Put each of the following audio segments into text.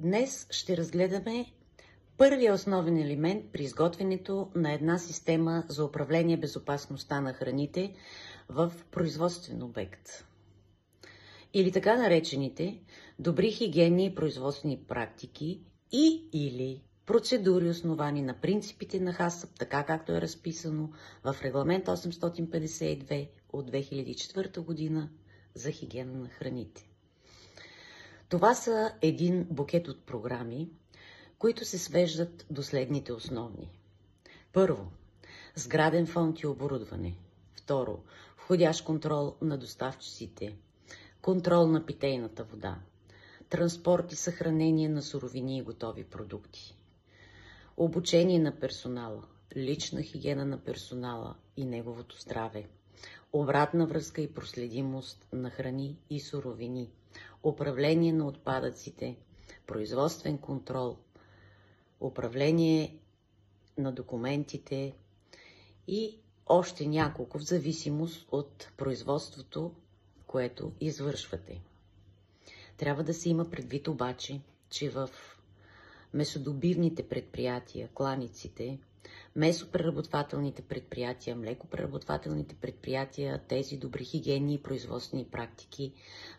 Днес ще разгледаме първия основен елемент при изготвянето на една система за управление безопасността на храните в производствен обект. Или така наречените добри хигиенни и производствени практики или процедури, основани на принципите на ХАСАП, така както е разписано в Регламент 852 от 2004 година за хигиена на храните. Това са един букет от програми, които се свеждат до следните основни. Първо, сграден фонд и оборудване. Второ, входящ контрол на доставчиците, контрол на питейната вода, транспорт и съхранение на суровини и готови продукти, обучение на персонала, лична хигиена на персонала и неговото здраве, обратна връзка и проследимост на храни и суровини, управление на отпадъците, производствен контрол, управление на документите и още няколко в зависимост от производството, което извършвате. Трябва да се има предвид обаче, че в месодобивните предприятия, кланиците, месопреработвателните предприятия, млекопреработвателните предприятия, тези добри хигиенни и производствени практики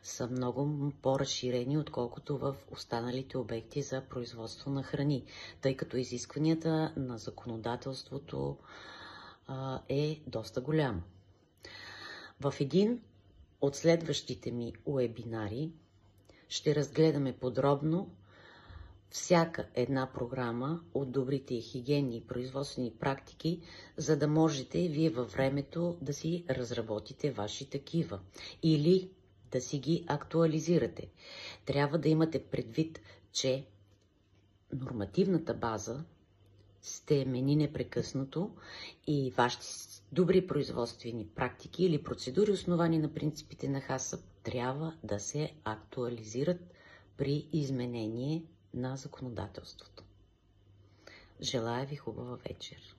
са много по-разширени, отколкото в останалите обекти за производство на храни, тъй като изискванията на законодателството е доста голямо. В един от следващите ми уебинари ще разгледаме подробно всяка една програма от добрите хигиенни и производствени практики, за да можете вие във времето да си разработите ваши такива или да си ги актуализирате. Трябва да имате предвид, че нормативната база се мени непрекъснато и вашите добри производствени практики или процедури, основани на принципите на ХАСАП, трябва да се актуализират при изменение на законодателството. Желая ви хубава вечер!